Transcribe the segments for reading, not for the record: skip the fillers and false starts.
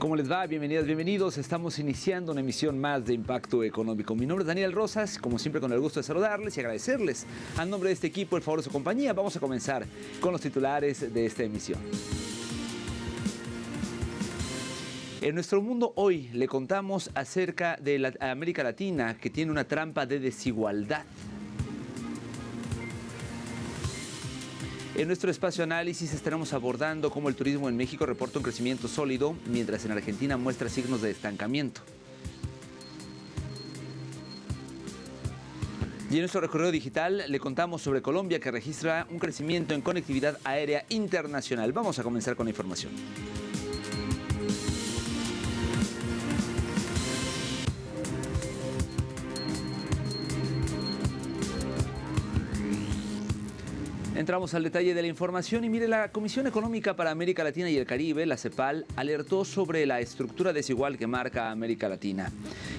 ¿Cómo les va? Bienvenidas, bienvenidos. Estamos iniciando una emisión más de Impacto Económico. Mi nombre es Daniel Rosas, como siempre con el gusto de saludarles y agradecerles a nombre de este equipo el favor de su compañía. Vamos a comenzar con los titulares de esta emisión. En nuestro mundo hoy le contamos acerca de la América Latina, que tiene una trampa de desigualdad. En nuestro espacio análisis estaremos abordando cómo el turismo en México reporta un crecimiento sólido, mientras en Argentina muestra signos de estancamiento. Y en nuestro recorrido digital le contamos sobre Colombia, que registra un crecimiento en conectividad aérea internacional. Vamos a comenzar con la información. Entramos al detalle de la información y mire, la Comisión Económica para América Latina y el Caribe, la CEPAL, alertó sobre la estructura desigual que marca América Latina.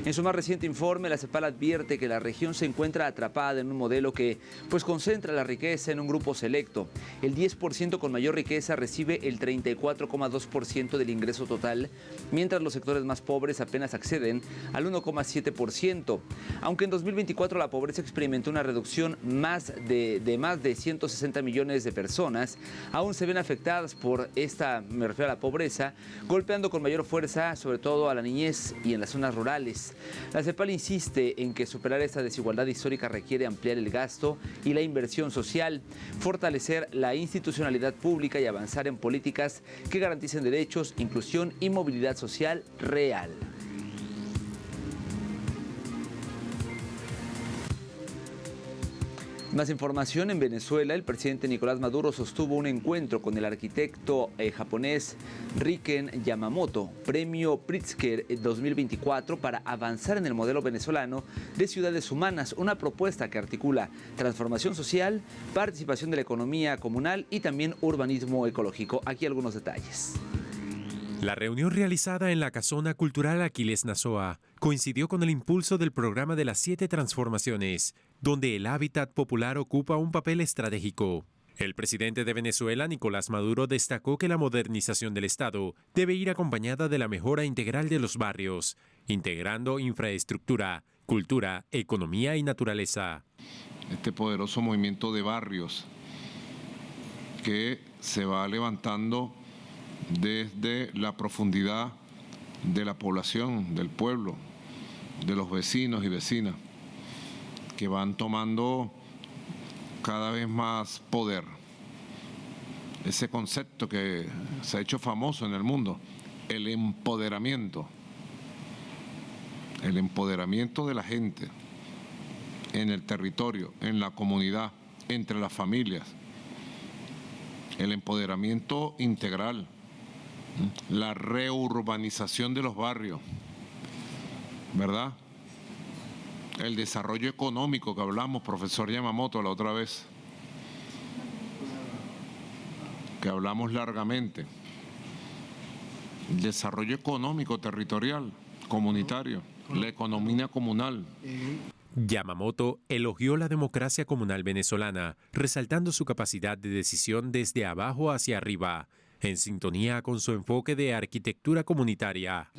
En su más reciente informe, la CEPAL advierte que la región se encuentra atrapada en un modelo que concentra la riqueza en un grupo selecto. El 10% con mayor riqueza recibe el 34,2% del ingreso total, mientras los sectores más pobres apenas acceden al 1,7%. Aunque en 2024 la pobreza experimentó una reducción de más de 160 millones de personas, aún se ven afectadas por esta, me refiero a la pobreza, golpeando con mayor fuerza sobre todo a la niñez y en las zonas rurales. La CEPAL insiste en que superar esta desigualdad histórica requiere ampliar el gasto y la inversión social, fortalecer la institucionalidad pública y avanzar en políticas que garanticen derechos, inclusión y movilidad social real. Más información. En Venezuela, el presidente Nicolás Maduro sostuvo un encuentro con el arquitecto japonés Riken Yamamoto, premio Pritzker 2024, para avanzar en el modelo venezolano de ciudades humanas, una propuesta que articula transformación social, participación de la economía comunal y también urbanismo ecológico. Aquí algunos detalles. La reunión realizada en la Casona Cultural Aquiles Nazoa coincidió con el impulso del programa de las 7 transformaciones, donde el hábitat popular ocupa un papel estratégico. El presidente de Venezuela, Nicolás Maduro, destacó que la modernización del Estado debe ir acompañada de la mejora integral de los barrios, integrando infraestructura, cultura, economía y naturaleza. Este poderoso movimiento de barrios que se va levantando desde la profundidad de la población, del pueblo, de los vecinos y vecinas, que van tomando cada vez más poder. Ese concepto que se ha hecho famoso en el mundo, el empoderamiento de la gente en el territorio, en la comunidad, entre las familias, el empoderamiento integral, la reurbanización de los barrios, ¿verdad? El desarrollo económico que hablamos, profesor Yamamoto, la otra vez, que hablamos largamente. El desarrollo económico territorial, comunitario, la economía comunal. Yamamoto elogió la democracia comunal venezolana, resaltando su capacidad de decisión desde abajo hacia arriba, en sintonía con su enfoque de arquitectura comunitaria.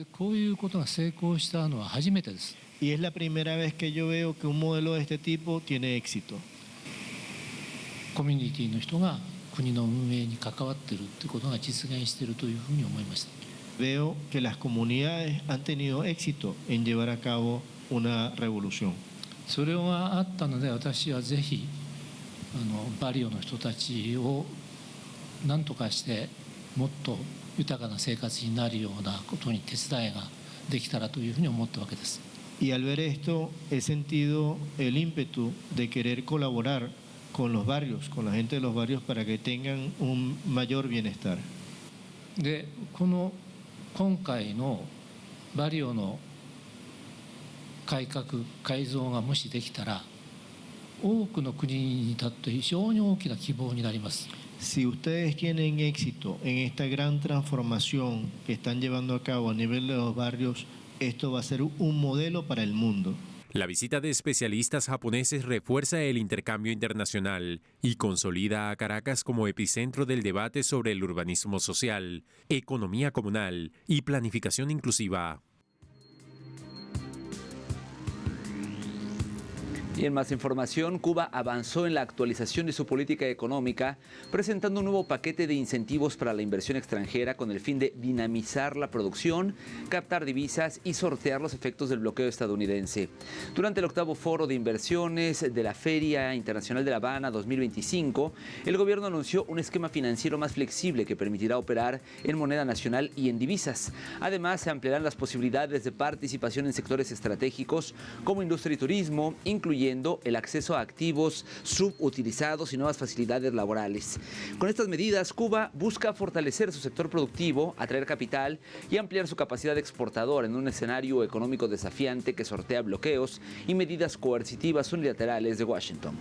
Y es la primera vez que yo veo que un modelo de este tipo tiene éxito. Veo que las comunidades han tenido éxito en llevar a cabo una revolución. Y al ver esto he sentido el ímpetu de querer colaborar con los barrios, con la gente de los barrios, para que tengan un mayor bienestar. でこの今回のバリオの改革改造がもしできたら多くの国にとって非常に大きな希望になります。 Si ustedes tienen éxito en esta gran transformación que están llevando a cabo a nivel de los barrios, esto va a ser un modelo para el mundo. La visita de especialistas japoneses refuerza el intercambio internacional y consolida a Caracas como epicentro del debate sobre el urbanismo social, economía comunal y planificación inclusiva. Y en más información, Cuba avanzó en la actualización de su política económica, presentando un nuevo paquete de incentivos para la inversión extranjera con el fin de dinamizar la producción, captar divisas y sortear los efectos del bloqueo estadounidense. Durante el 8º Foro de Inversiones de la Feria Internacional de La Habana 2025, el gobierno anunció un esquema financiero más flexible que permitirá operar en moneda nacional y en divisas. Además, se ampliarán las posibilidades de participación en sectores estratégicos como industria y turismo, incluyendo el acceso a activos subutilizados y nuevas facilidades laborales. Con estas medidas, Cuba busca fortalecer su sector productivo, atraer capital y ampliar su capacidad exportadora en un escenario económico desafiante que sortea bloqueos y medidas coercitivas unilaterales de Washington.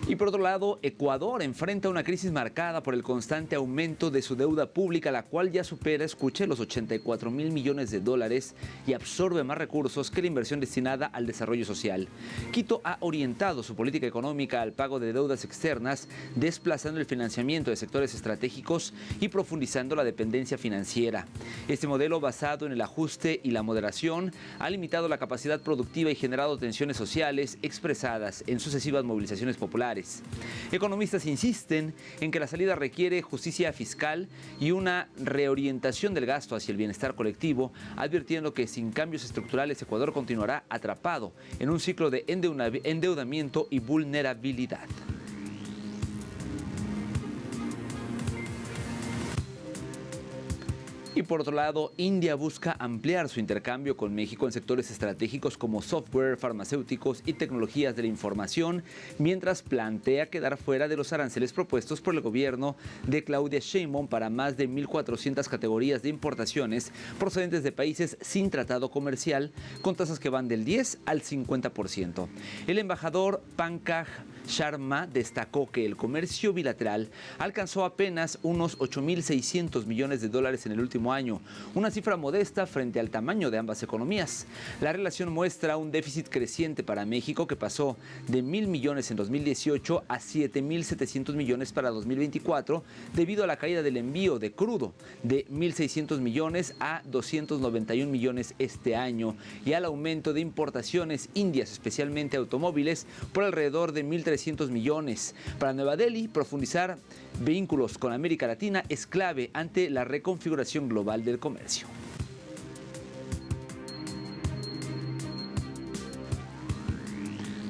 Y por otro lado, Ecuador enfrenta una crisis marcada por el constante aumento de su deuda pública, la cual ya supera, escuche, los $84.000 millones y absorbe más recursos que la inversión destinada al desarrollo social. Quito ha orientado su política económica al pago de deudas externas, desplazando el financiamiento de sectores estratégicos y profundizando la dependencia financiera. Este modelo, basado en el ajuste y la moderación, ha limitado la capacidad productiva y generado tensiones sociales expresadas en sucesivas movilizaciones populares. Economistas insisten en que la salida requiere justicia fiscal y una reorientación del gasto hacia el bienestar colectivo, advirtiendo que sin cambios estructurales Ecuador continuará atrapado en un ciclo de endeudamiento y vulnerabilidad. Y por otro lado, India busca ampliar su intercambio con México en sectores estratégicos como software, farmacéuticos y tecnologías de la información, mientras plantea quedar fuera de los aranceles propuestos por el gobierno de Claudia Sheinbaum para más de 1.400 categorías de importaciones procedentes de países sin tratado comercial, con tasas que van del 10 al 50%. El embajador Pankaj Sharma destacó que el comercio bilateral alcanzó apenas unos $8.600 millones en el último año, una cifra modesta frente al tamaño de ambas economías. La relación muestra un déficit creciente para México que pasó de 1.000 millones en 2018 a 7.700 millones para 2024 debido a la caída del envío de crudo de 1.600 millones a 291 millones este año y al aumento de importaciones indias, especialmente automóviles, por alrededor de 1.300 millones. Para Nueva Delhi, profundizar vínculos con América Latina es clave ante la reconfiguración global del comercio.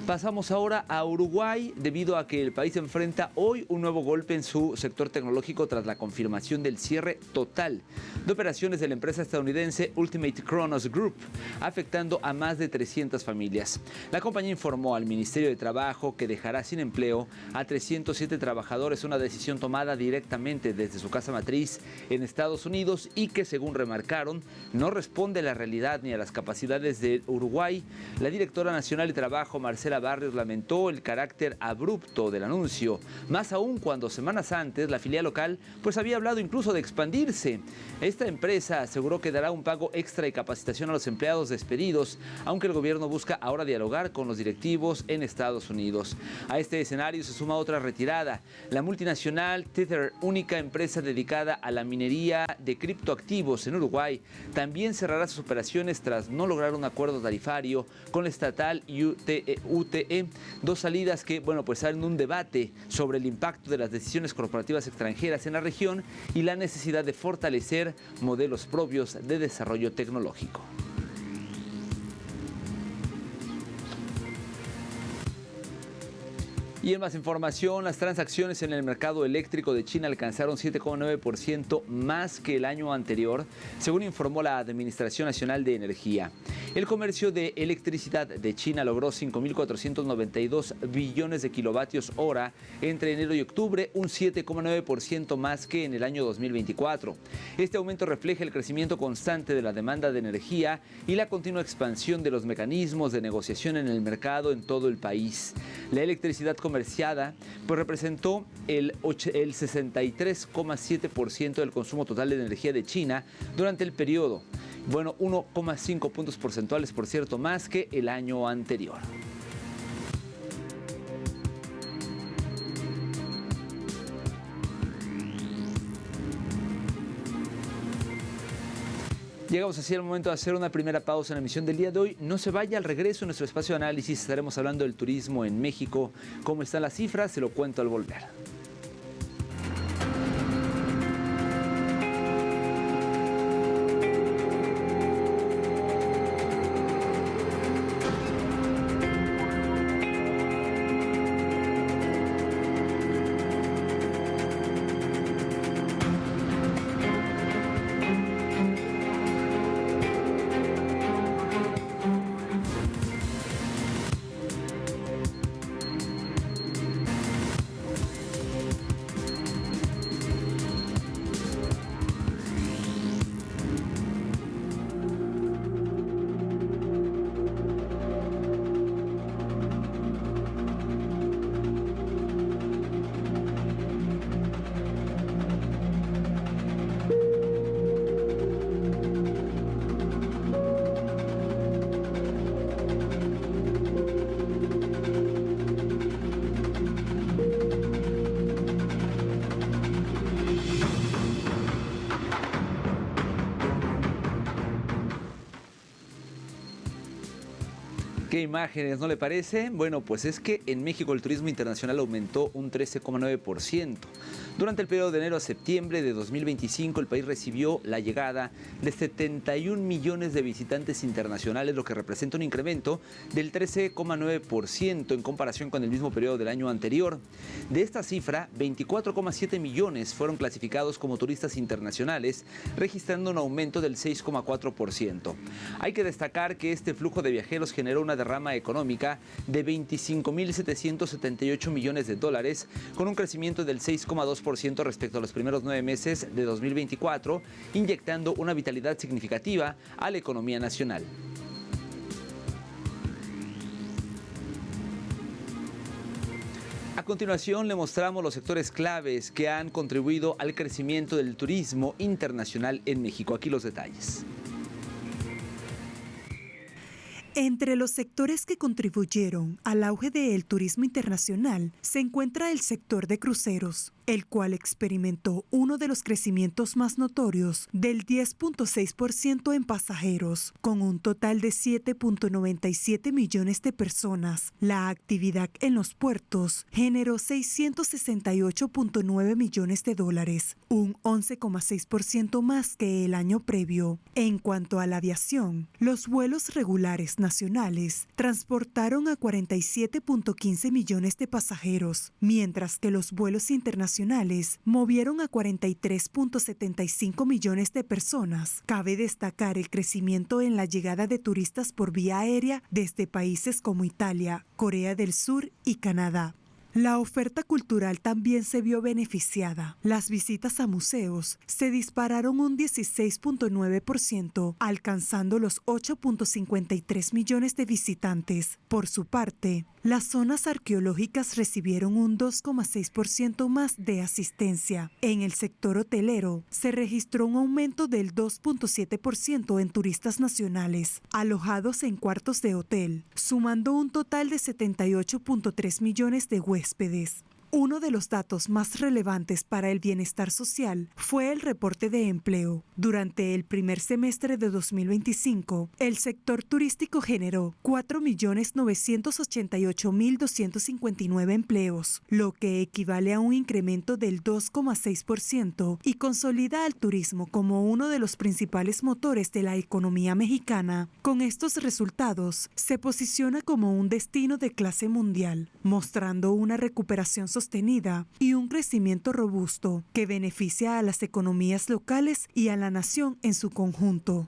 Pasamos ahora a Uruguay, debido a que el país enfrenta hoy un nuevo golpe en su sector tecnológico tras la confirmación del cierre total de operaciones de la empresa estadounidense Ultimate Kronos Group, afectando a más de 300 familias. La compañía informó al Ministerio de Trabajo que dejará sin empleo a 307 trabajadores, una decisión tomada directamente desde su casa matriz en Estados Unidos y que, según remarcaron, no responde a la realidad ni a las capacidades de Uruguay. La directora nacional de Trabajo, Marcela Barrios, lamentó el carácter abrupto del anuncio, más aún cuando semanas antes la filial local había hablado incluso de expandirse. Esta empresa aseguró que dará un pago extra y capacitación a los empleados despedidos, aunque el gobierno busca ahora dialogar con los directivos en Estados Unidos. A este escenario se suma otra retirada. La multinacional Tether, única empresa dedicada a la minería de criptoactivos en Uruguay, también cerrará sus operaciones tras no lograr un acuerdo tarifario con la estatal UTE, dos salidas que, abren un debate sobre el impacto de las decisiones corporativas extranjeras en la región y la necesidad de fortalecer modelos propios de desarrollo tecnológico. Y en más información, las transacciones en el mercado eléctrico de China alcanzaron 7,9% más que el año anterior, según informó la Administración Nacional de Energía. El comercio de electricidad de China logró 5.492 billones de kilovatios hora entre enero y octubre, un 7,9% más que en el año 2024. Este aumento refleja el crecimiento constante de la demanda de energía y la continua expansión de los mecanismos de negociación en el mercado en todo el país. La electricidad comercial comerciada, pues representó el 63,7% del consumo total de energía de China durante el periodo. Bueno, 1,5 puntos porcentuales, por cierto, más que el año anterior. Llegamos así al momento de hacer una primera pausa en la emisión del día de hoy. No se vaya, al regreso en nuestro espacio de análisis estaremos hablando del turismo en México. ¿Cómo están las cifras? Se lo cuento al volver. ¿Qué imágenes, no le parece? Bueno, pues es que en México el turismo internacional aumentó un 13,9%. Durante el periodo de enero a septiembre de 2025, el país recibió la llegada de 71 millones de visitantes internacionales, lo que representa un incremento del 13,9% en comparación con el mismo periodo del año anterior. De esta cifra, 24,7 millones fueron clasificados como turistas internacionales, registrando un aumento del 6,4%. Hay que destacar que este flujo de viajeros generó una derrama económica de 25.778 millones de dólares, con un crecimiento del 6,2% respecto a los primeros 9 meses de 2024, inyectando una vitalidad significativa a la economía nacional. A continuación le mostramos los sectores claves que han contribuido al crecimiento del turismo internacional en México. Aquí los detalles. Entre los sectores que contribuyeron al auge del turismo internacional se encuentra el sector de cruceros, el cual experimentó uno de los crecimientos más notorios del 10,6% en pasajeros, con un total de 7,97 millones de personas. La actividad en los puertos generó 668,9 millones de dólares, un 11,6% más que el año previo. En cuanto a la aviación, los vuelos regulares nacionales transportaron a 47,15 millones de pasajeros, mientras que los vuelos internacionales movieron a 43,75 millones de personas. Cabe destacar el crecimiento en la llegada de turistas por vía aérea desde países como Italia, Corea del Sur y Canadá. La oferta cultural también se vio beneficiada. Las visitas a museos se dispararon un 16,9%, alcanzando los 8,53 millones de visitantes. Por su parte, las zonas arqueológicas recibieron un 2,6% más de asistencia. En el sector hotelero, se registró un aumento del 2,7% en turistas nacionales, alojados en cuartos de hotel, sumando un total de 78,3 millones de huéspedes. Uno de los datos más relevantes para el bienestar social fue el reporte de empleo. Durante el primer semestre de 2025, el sector turístico generó 4.988.259 empleos, lo que equivale a un incremento del 2,6% y consolida al turismo como uno de los principales motores de la economía mexicana. Con estos resultados, se posiciona como un destino de clase mundial, mostrando una recuperación sostenida y un crecimiento robusto que beneficia a las economías locales y a la nación en su conjunto.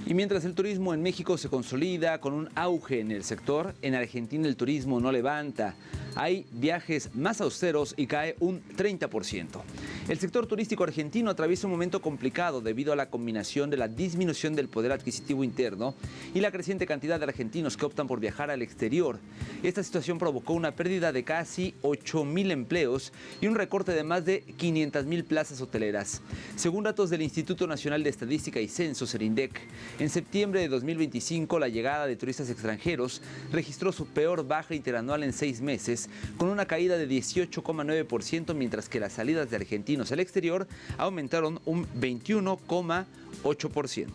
Y mientras el turismo en México se consolida con un auge en el sector, en Argentina el turismo no levanta. Hay viajes más austeros y cae un 30%. El sector turístico argentino atraviesa un momento complicado debido a la combinación de la disminución del poder adquisitivo interno y la creciente cantidad de argentinos que optan por viajar al exterior. Esta situación provocó una pérdida de casi 8.000 empleos y un recorte de más de 500.000 plazas hoteleras. Según datos del Instituto Nacional de Estadística y Censos, el INDEC, en septiembre de 2025 la llegada de turistas extranjeros registró su peor baja interanual en 6 meses, con una caída de 18,9%, mientras que las salidas de argentinos al exterior aumentaron un 21,8%.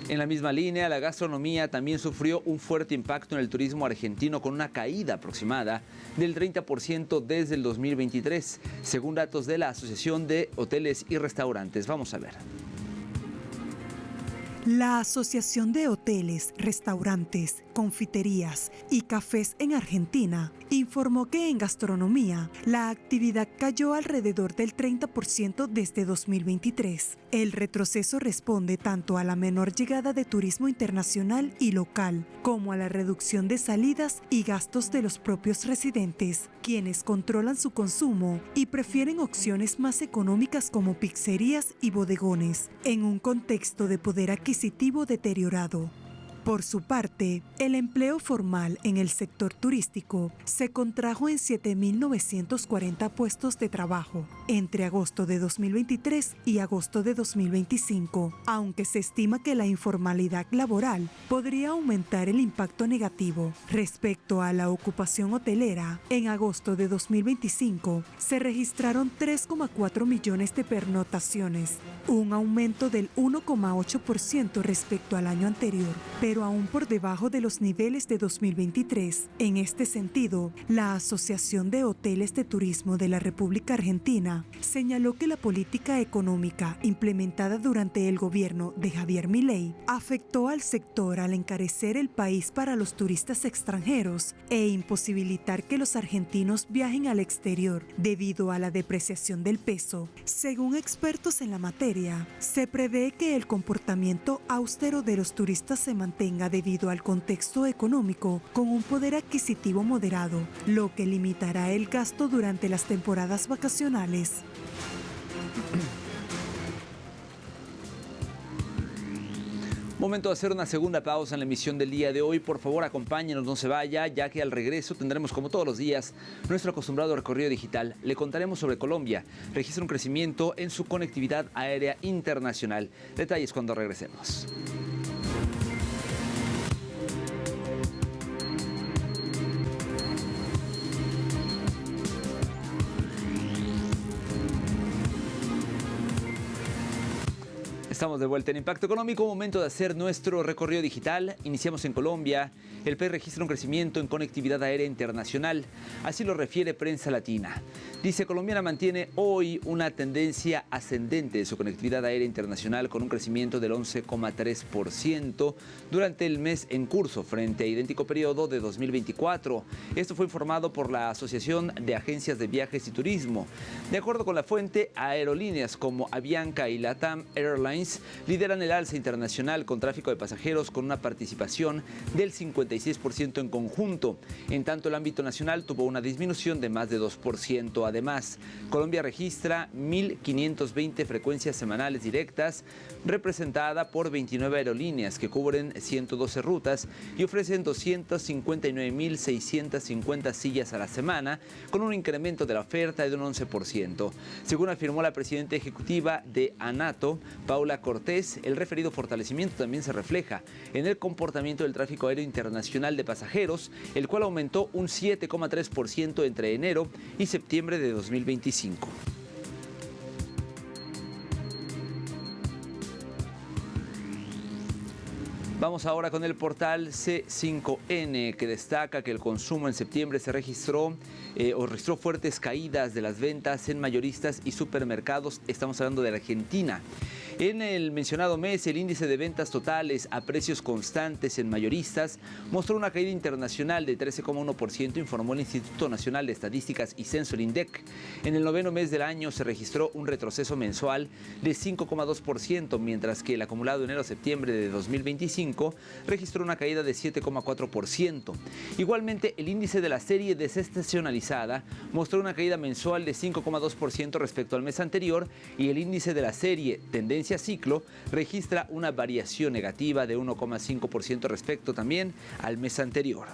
En la misma línea, la gastronomía también sufrió un fuerte impacto en el turismo argentino, con una caída aproximada del 30% desde el 2023, según datos de la Asociación de Hoteles y Restaurantes. Vamos a ver. La Asociación de Hoteles, Restaurantes, Confiterías y Cafés en Argentina informó que en gastronomía la actividad cayó alrededor del 30% desde 2023. El retroceso responde tanto a la menor llegada de turismo internacional y local, como a la reducción de salidas y gastos de los propios residentes, quienes controlan su consumo y prefieren opciones más económicas como pizzerías y bodegones, en un contexto de poder adquisitivo deteriorado. Por su parte, el empleo formal en el sector turístico se contrajo en 7.940 puestos de trabajo entre agosto de 2023 y agosto de 2025, aunque se estima que la informalidad laboral podría aumentar el impacto negativo. Respecto a la ocupación hotelera, en agosto de 2025 se registraron 3,4 millones de pernoctaciones, un aumento del 1,8% respecto al año anterior, pero aún por debajo de los niveles de 2023. En este sentido, la Asociación de Hoteles de Turismo de la República Argentina señaló que la política económica implementada durante el gobierno de Javier Milei afectó al sector al encarecer el país para los turistas extranjeros e imposibilitar que los argentinos viajen al exterior debido a la depreciación del peso. Según expertos en la materia, se prevé que el comportamiento austero de los turistas se mantenga debido al contexto económico con un poder adquisitivo moderado, lo que limitará el gasto durante las temporadas vacacionales. Momento de hacer una segunda pausa en la emisión del día de hoy. Por favor, acompáñenos, no se vaya, ya que al regreso tendremos, como todos los días, nuestro acostumbrado recorrido digital. Le contaremos sobre Colombia. Registra un crecimiento en su conectividad aérea internacional. Detalles cuando regresemos. Estamos de vuelta en Impacto Económico, momento de hacer nuestro recorrido digital. Iniciamos en Colombia. El país registra un crecimiento en conectividad aérea internacional, así lo refiere Prensa Latina. Dice, Colombiana mantiene hoy una tendencia ascendente de su conectividad aérea internacional con un crecimiento del 11,3% durante el mes en curso frente a idéntico periodo de 2024. Esto fue informado por la Asociación de Agencias de Viajes y Turismo. De acuerdo con la fuente, aerolíneas como Avianca y LATAM Airlines lideran el alza internacional con tráfico de pasajeros con una participación del 56% en conjunto. En tanto, el ámbito nacional tuvo una disminución de más de 2%. Además, Colombia registra 1.520 frecuencias semanales directas, representada por 29 aerolíneas que cubren 112 rutas y ofrecen 259.650 sillas a la semana, con un incremento de la oferta de un 11%. Según afirmó la presidenta ejecutiva de ANATO, Paula Cortés, el referido fortalecimiento también se refleja en el comportamiento del tráfico aéreo internacional de pasajeros, el cual aumentó un 7,3% entre enero y septiembre de 2025. Vamos ahora con el portal C5N, que destaca que el consumo en septiembre se registró fuertes caídas de las ventas en mayoristas y supermercados. Estamos hablando de Argentina. En el mencionado mes, el índice de ventas totales a precios constantes en mayoristas mostró una caída internacional de 13,1%, informó el Instituto Nacional de Estadísticas y Censo, el INDEC. En el noveno mes del año se registró un retroceso mensual de 5,2%, mientras que el acumulado enero-septiembre de 2025 registró una caída de 7,4%. Igualmente, el índice de la serie desestacionalizada mostró una caída mensual de 5,2% respecto al mes anterior, y el índice de la serie tendencia ciclo registra una variación negativa de 1,5% respecto también al mes anterior.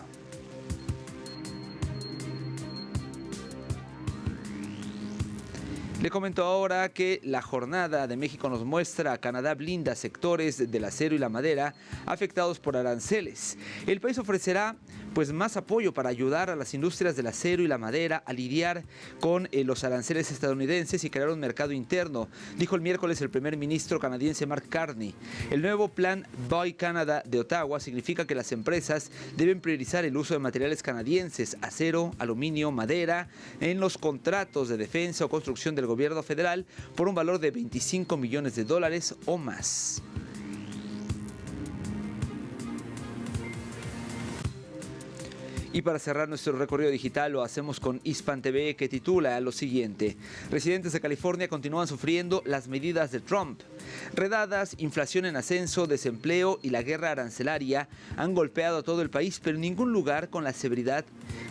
Le comento ahora que la jornada de México nos muestra a Canadá blinda sectores del acero y la madera afectados por aranceles. El país ofrecerá más apoyo para ayudar a las industrias del acero y la madera a lidiar con los aranceles estadounidenses y crear un mercado interno, dijo el miércoles el primer ministro canadiense Mark Carney. El nuevo plan Buy Canada de Ottawa significa que las empresas deben priorizar el uso de materiales canadienses, acero, aluminio, madera, en los contratos de defensa o construcción del gobierno federal por un valor de $25 millones o más. Y para cerrar nuestro recorrido digital lo hacemos con Hispan TV, que titula lo siguiente: residentes de California continúan sufriendo las medidas de Trump. Redadas, inflación en ascenso, desempleo y la guerra arancelaria han golpeado a todo el país, pero en ningún lugar con la severidad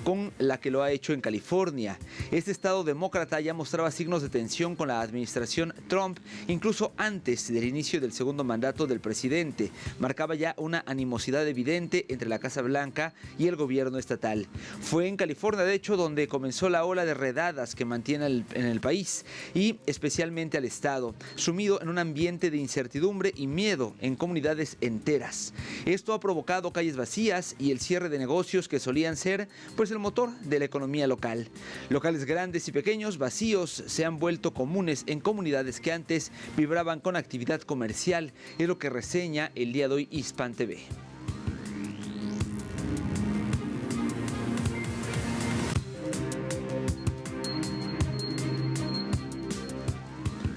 con la que lo ha hecho en California. Este estado demócrata ya mostraba signos de tensión con la administración Trump, incluso antes del inicio del segundo mandato del presidente. Marcaba ya una animosidad evidente entre la Casa Blanca y el gobierno estatal. Fue en California, de hecho, donde comenzó la ola de redadas que mantiene en el país y especialmente al estado, sumido en un ambiente de incertidumbre y miedo en comunidades enteras. Esto ha provocado calles vacías y el cierre de negocios que solían ser el motor de la economía local. Locales grandes y pequeños vacíos se han vuelto comunes en comunidades que antes vibraban con actividad comercial, es lo que reseña el día de hoy Hispan TV.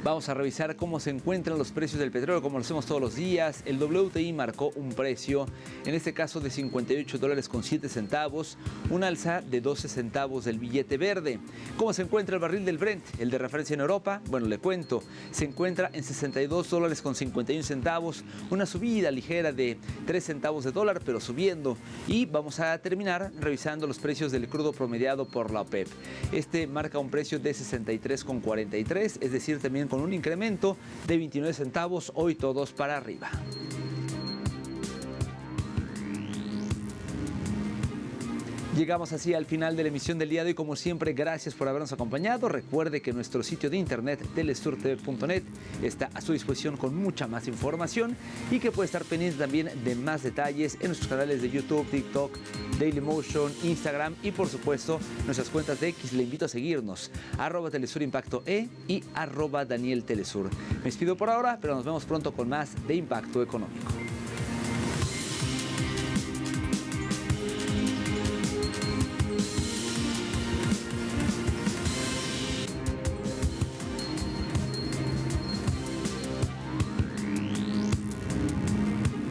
Vamos a revisar cómo se encuentran los precios del petróleo, como lo hacemos todos los días. El WTI marcó un precio, en este caso de $58.07, un alza de 12 centavos del billete verde. ¿Cómo se encuentra el barril del Brent, el de referencia en Europa? Bueno, le cuento, se encuentra en $62.51, una subida ligera de 3 centavos de dólar, pero subiendo. Y vamos a terminar revisando los precios del crudo promediado por la OPEP. Este marca un precio de 63,43, es decir, también con un incremento de 29 centavos, hoy todos para arriba. Llegamos así al final de la emisión del día de hoy. Como siempre, gracias por habernos acompañado. Recuerde que nuestro sitio de internet, telesurtv.net, está a su disposición con mucha más información y que puede estar pendiente también de más detalles en nuestros canales de YouTube, TikTok, Dailymotion, Instagram y por supuesto nuestras cuentas de X. Le invito a seguirnos, @TelesurImpactoE y @DanielTelesur. Me despido por ahora, pero nos vemos pronto con más de Impacto Económico.